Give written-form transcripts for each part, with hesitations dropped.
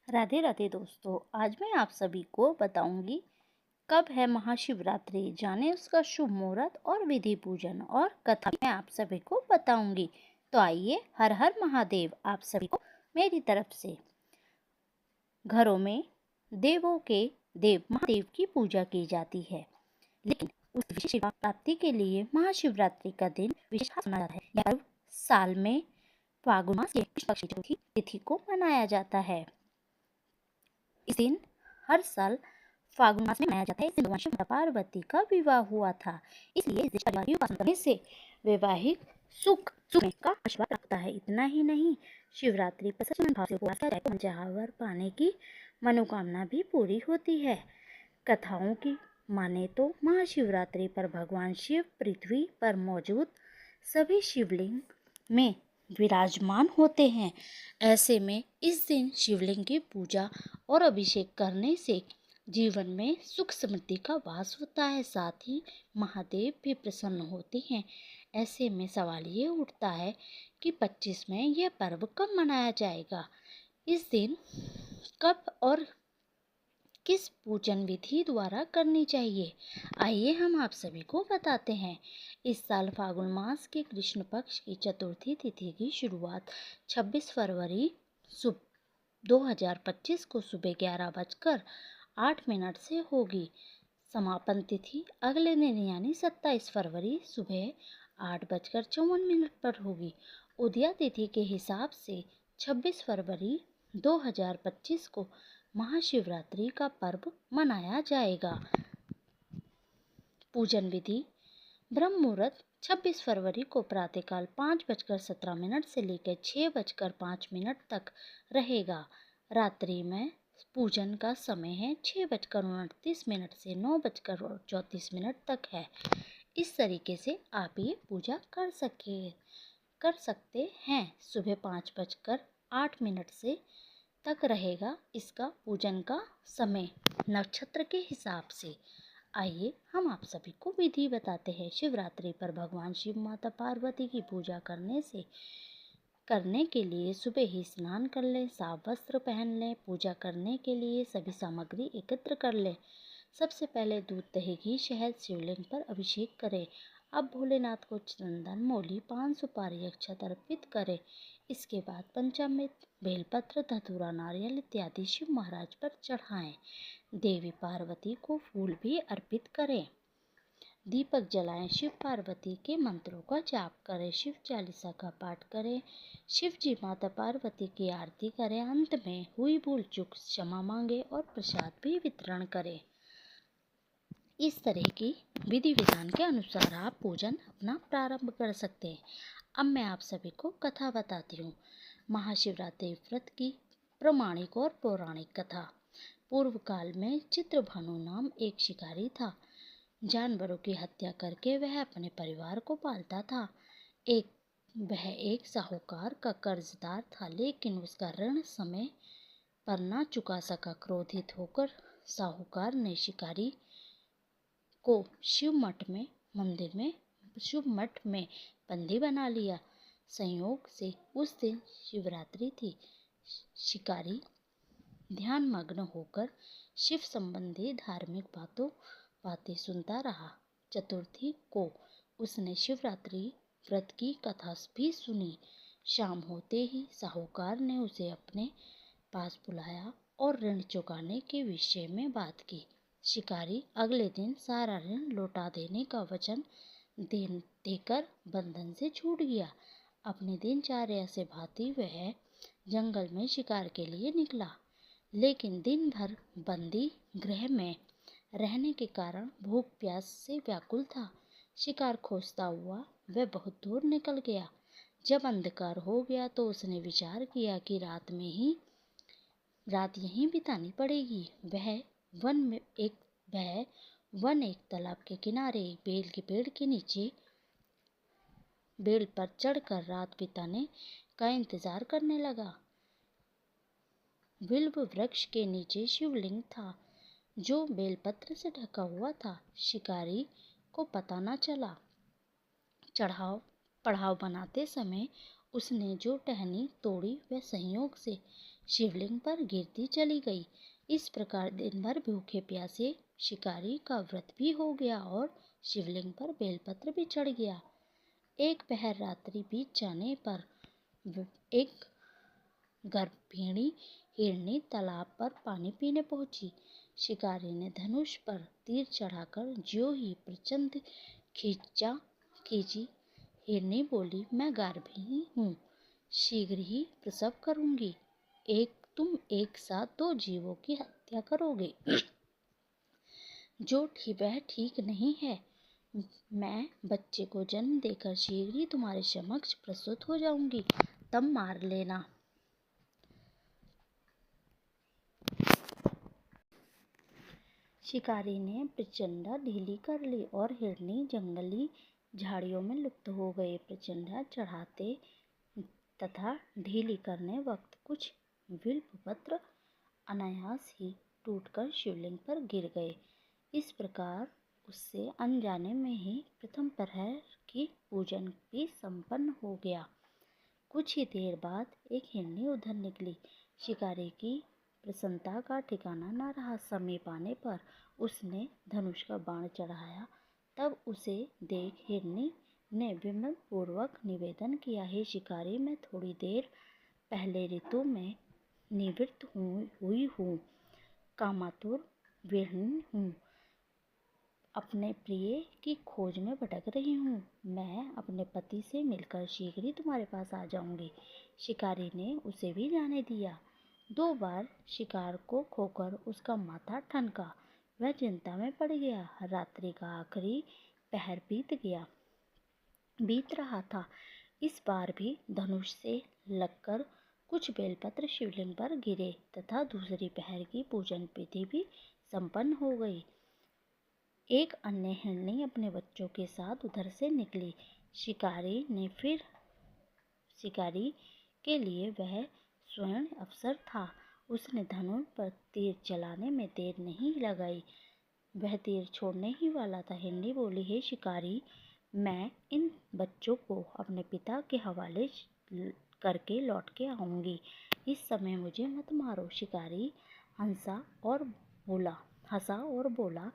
राधे राधे दोस्तों। आज मैं आप सभी को बताऊंगी कब है महाशिवरात्रि, जाने उसका शुभ मुहूर्त और विधि पूजन और कथा मैं आप सभी को बताऊंगी। तो आइए, हर हर महादेव आप सभी को मेरी तरफ से। घरों में देवों के देव महादेव की पूजा की जाती है, लेकिन उस विशेष सेवा प्राप्ति के लिए महाशिवरात्रि का दिन विशेष माना जाता है। यह पर्व साल में फागुन मास के कृष्ण पक्ष की चौथी तिथि को मनाया जाता है। इस दिन हर साल फागुन मास में मनाया जाता है। इस दिन भगवान शिव माता पार्वती का विवाह हुआ था, इसलिए इस दिन परिवार की उपासना करने से वैवाहिक सुख का आशीर्वाद रखता है। इतना ही नहीं, शिवरात्रि पर सच्चे मन भाव से उपवास किया जाए तो मनचाहा वर पाने की मनोकामना भी पूरी होती है। कथाओं की माने तो महाशिवरात्रि पर भगवान शिव पृथ्वी पर मौजूद सभी शिवलिंग में विराजमान होते हैं। ऐसे में इस दिन शिवलिंग की पूजा और अभिषेक करने से जीवन में सुख समृद्धि का वास होता है, साथ ही महादेव भी प्रसन्न होते हैं। ऐसे में सवाल ये उठता है कि 25 में यह पर्व कब मनाया जाएगा, इस दिन कब और किस पूजन विधि द्वारा करनी चाहिए। आइए हम आप सभी को बताते हैं। इस साल फागुन मास के कृष्ण पक्ष की चतुर्थी तिथि की शुरुआत 26 फरवरी 2025 को सुबह 11:08 से होगी। समापन तिथि अगले दिन यानी 27 फरवरी सुबह 8:54 पर होगी। उदया तिथि के हिसाब से 26 फरवरी 2025 को महाशिवरात्रि का पर्व मनाया जाएगा। पूजन विधि: ब्रह्म मुहूर्त 26 फरवरी को प्रातःकाल 5:17 से लेकर 6:05 तक रहेगा। रात्रि में पूजन का समय है 6:29 से 9:34 तक है। इस तरीके से आप ये पूजा कर सकते हैं। सुबह 5:08 से तक रहेगा इसका पूजन का समय नक्षत्र के हिसाब से। आइए हम आप सभी को विधि बताते हैं। शिवरात्रि पर भगवान शिव माता पार्वती की पूजा करने के लिए सुबह ही स्नान कर लें, साफ वस्त्र पहन लें। पूजा करने के लिए सभी सामग्री एकत्र कर लें। सबसे पहले दूध, दही, घी, शहद शिवलिंग पर अभिषेक करें। अब भोलेनाथ को चंदन, मौली, पान, सुपारी, अक्षत अर्पित करें। इसके बाद पंचामृत, बेलपत्र, धतूरा, नारियल इत्यादि शिव महाराज पर चढ़ाएं। देवी पार्वती को फूल भी अर्पित करें। दीपक जलाएं। शिव पार्वती के मंत्रों का जाप करें। शिव चालीसा का पाठ करें। शिव जी माता पार्वती की आरती करें। अंत में हुई भूल चूक क्षमा मांगे और प्रसाद भी वितरण करें। इस तरह की विधि विधान के अनुसार आप पूजन अपना प्रारंभ कर सकते हैं। अब मैं आप सभी को कथा बताती हूँ। महाशिवरात्रि व्रत की प्रमाणिक और पौराणिक कथा। पूर्व काल में चित्रभानु नाम एक शिकारी था। जानवरों की हत्या करके वह अपने परिवार को पालता था। वह एक साहूकार का कर्जदार था, लेकिन उसका ऋण समय पर ना चुका सका। क्रोधित होकर साहूकार ने शिकारी को शिव मठ में बंदी बना लिया। संयोग से उस दिन शिवरात्रि थी। शिकारी ध्यान मग्न होकर शिव संबंधी धार्मिक बातें सुनता रहा। चतुर्थी को उसने शिवरात्रि व्रत की कथा भी सुनी। शाम होते ही साहूकार ने उसे अपने पास बुलाया और ऋण चुकाने के विषय में बात की। शिकारी अगले दिन सारा ऋण लौटा देने का वचन देकर बंधन से छूट गया। अपनी दिनचर्या से भांति वह जंगल में शिकार के लिए निकला, लेकिन दिन भर बंदी गृह में रहने के कारण भूख प्यास से व्याकुल था। शिकार खोजता हुआ वह बहुत दूर निकल गया। जब अंधकार हो गया तो उसने विचार किया कि रात यहीं बितानी पड़ेगी। वह वन एक तालाब के किनारे एक बेल के पेड़ के नीचे बेल पर चढ़कर रात बिताने का इंतजार करने लगा। बिल्व वृक्ष के नीचे शिवलिंग था, जो बेलपत्र से ढका हुआ था। शिकारी को पता न चला। पड़ाव बनाते समय उसने जो टहनी तोड़ी वह संयोग से शिवलिंग पर गिरती चली गई। इस प्रकार दिन भर भूखे प्यासे शिकारी का व्रत भी हो गया और शिवलिंग पर बेलपत्र भी चढ़ गया। एक पहर रात्रि बीत जाने पर एक गर्भिणी हिरनी तालाब पर पानी पीने पहुंची। शिकारी ने धनुष पर तीर चढ़ाकर ज्यों ही प्रचंड खींची। हिरनी बोली, मैं गर्भिणी हूँ, शीघ्र ही प्रसव करूंगी। तुम एक साथ दो जीवों की हत्या करोगे, वह ठीक नहीं है। मैं बच्चे को जन्म देकर शीघ्र ही तुम्हारे समक्ष प्रस्तुत हो जाऊंगी, तब मार लेना। शिकारी ने प्रचंडा ढीली कर ली और हिरनी जंगली झाड़ियों में लुप्त हो गए। प्रचंडा चढ़ाते तथा ढीली करने वक्त कुछ बिल्वपत्र अनायास ही टूटकर शिवलिंग पर गिर गए। इस प्रकार उससे अनजाने में ही प्रथम प्रहर की पूजन भी संपन्न हो गया। कुछ ही देर बाद एक हिरनी उधर निकली। शिकारी की प्रसन्नता का ठिकाना न रहा। समीप आने पर उसने धनुष का बाण चढ़ाया। तब उसे देख हिरनी ने विनम्र पूर्वक निवेदन किया, हे शिकारी, मैं थोड़ी देर पहले ऋतु में निवृत्त हुई हूँ, कामातुर गृहिणी हूँ, अपने प्रिय की खोज में भटक रही हूँ। मैं अपने पति से मिलकर शीघ्र ही तुम्हारे पास आ जाऊंगी। शिकारी ने उसे भी जाने दिया। 2 बार शिकार को खोकर उसका माथा ठनका। वह चिंता में पड़ गया। रात्रि का आखिरी पहर बीत रहा था। इस बार भी धनुष से लगकर कुछ बेलपत्र शिवलिंग पर गिरे तथा दूसरी पहर की पूजन विधि भी संपन्न हो गई। एक अन्य हिरनी अपने बच्चों के साथ उधर से निकली। शिकारी के लिए वह स्वर्ण अवसर था। उसने धनुष पर तीर चलाने में देर नहीं लगाई। वह तीर छोड़ने ही वाला था। हिरनी बोली, हे शिकारी, मैं इन बच्चों को अपने पिता के हवाले करके लौट के आऊंगी। इस समय मुझे मत मारो। शिकारी हंसा और बोला,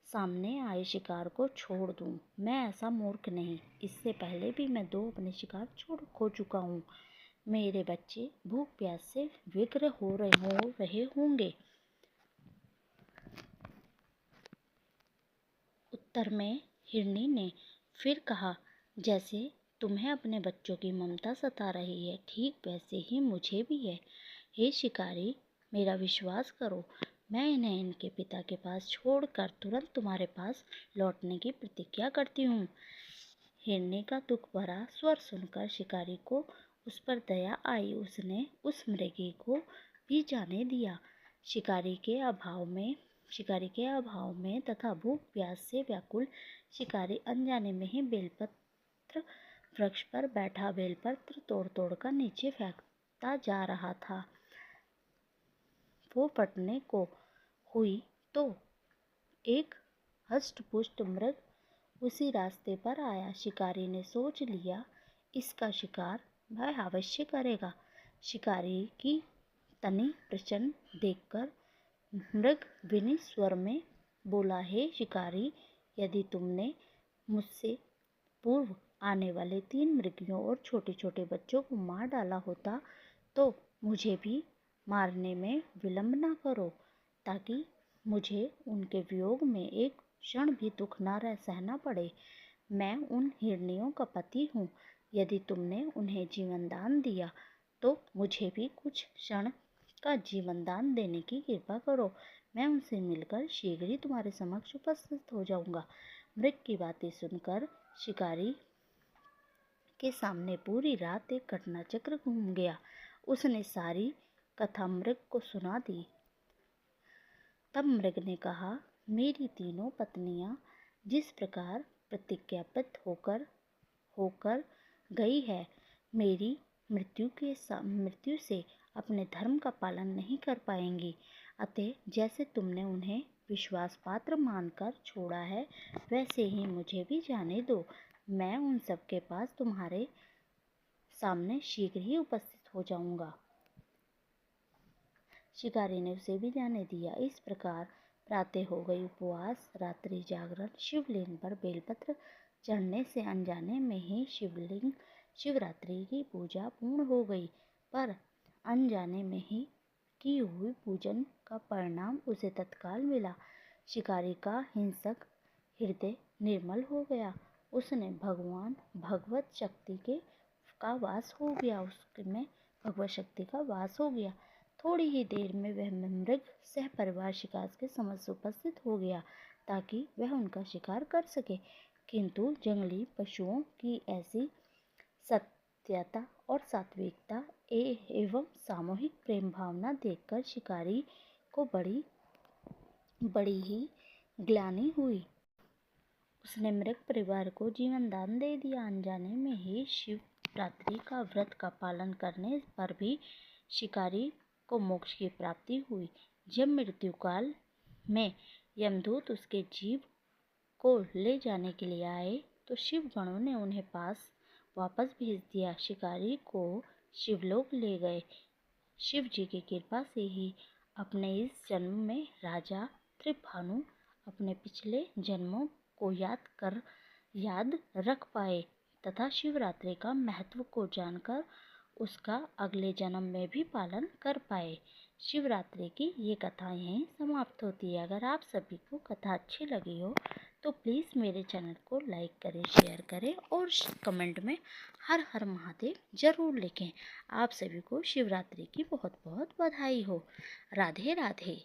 सामने आए शिकार को छोड़ दूं? मैं ऐसा मूर्ख नहीं। इससे पहले भी मैं 2 अपने शिकार खो चुका हूँ। मेरे बच्चे भूख प्यास से व्यग्र हो रहे होंगे। उत्तर में हिरनी ने फिर कहा, जैसे तुम्हें अपने बच्चों की ममता सता रही है, ठीक वैसे ही मुझे भी है। हे शिकारी, मेरा विश्वास करो, मैं इन्हें इनके पिता के पास छोड़कर तुरंत तुम्हारे पास लौटने की प्रतिज्ञा करती हूँ। हिरनी का दुख भरा स्वर सुनकर शिकारी को उस पर दया आई। उसने उस मृगी को भी जाने दिया। शिकारी के अभाव में तथा भूख प्यास से व्याकुल शिकारी अनजाने में ही बेलपत्र वृक्ष पर बैठा बेलपत्र तोड़ कर नीचे फेंकता जा रहा था। वो फटने को हुई तो एक हष्ट-पुष्ट मृग उसी रास्ते पर आया। शिकारी ने सोच लिया, इसका शिकार वह अवश्य करेगा। शिकारी की तनी प्रचंड देखकर मृग विनीत स्वर में बोला, हे शिकारी, यदि तुमने मुझसे पूर्व आने वाले 3 मृगियों और छोटे छोटे बच्चों को मार डाला होता तो मुझे भी मारने में विलंब न करो, ताकि मुझे उनके वियोग में एक क्षण भी दुख न सहना पड़े। मैं उन हिरनियों का पति हूँ। यदि तुमने उन्हें जीवन दान दिया तो मुझे भी कुछ क्षण का जीवन दान देने की कृपा करो। मैं उनसे मिलकर शीघ्र ही तुम्हारे समक्ष उपस्थित हो जाऊंगा। मृग की बातें सुनकर शिकारी के सामने पूरी रात एक घटना चक्र घूम गया। उसने सारी कथा मृग को सुना दी। तब मृग ने कहा, मेरी तीनों पत्नियां जिस प्रकार प्रतिज्ञाबद्ध होकर गई है, मेरी मृत्यु से अपने धर्म का पालन नहीं कर पाएंगी। अतः जैसे तुमने उन्हें विश्वास पात्र मानकर छोड़ा है, वैसे ही मुझे भी जाने दो। मैं उन सबके पास तुम्हारे सामने शीघ्र ही उपस्थित हो जाऊंगा। शिकारी ने उसे भी जाने दिया। इस प्रकार प्रातः हो गई उपवास, रात्रि जागरण। शिवलिंग पर बेलपत्र चढ़ने से अनजाने में ही शिवरात्रि की पूजा पूर्ण हो गई, पर अनजाने में ही की हुई पूजन का परिणाम उसे तत्काल मिला। शिकारी का हिंसक हृदय निर्मल हो गया। उसने भगवत शक्ति का वास हो गया, उसमें भगवत शक्ति का वास हो गया। थोड़ी ही देर में वह मृग सह परिवार शिकार के समक्ष उपस्थित हो गया ताकि वह उनका शिकार कर सके। किंतु जंगली पशुओं की ऐसी सत्यता और सात्विकता एवं सामूहिक प्रेम भावना देखकर शिकारी को बड़ी ही ग्लानि हुई। उसने मृग परिवार को जीवन दान दे दिया। अनजाने में ही शिवरात्रि का व्रत का पालन करने पर भी शिकारी को मोक्ष की प्राप्ति हुई। जब मृत्यु काल में यमदूत उसके जीव को ले जाने के लिए आए तो शिव गणों ने उन्हें पास वापस भेज दिया। शिकारी को शिवलोक ले गए। शिव जी की कृपा से ही अपने इस जन्म में राजा त्रिभानु अपने पिछले जन्मों को याद रख पाए तथा शिवरात्रि का महत्व को जानकर उसका अगले जन्म में भी पालन कर पाए। शिवरात्रि की ये कथा यहीं समाप्त होती है। अगर आप सभी को कथा अच्छी लगी हो तो प्लीज़ मेरे चैनल को लाइक करें, शेयर करें और कमेंट में हर हर महादेव ज़रूर लिखें। आप सभी को शिवरात्रि की बहुत बहुत बधाई हो। राधे राधे।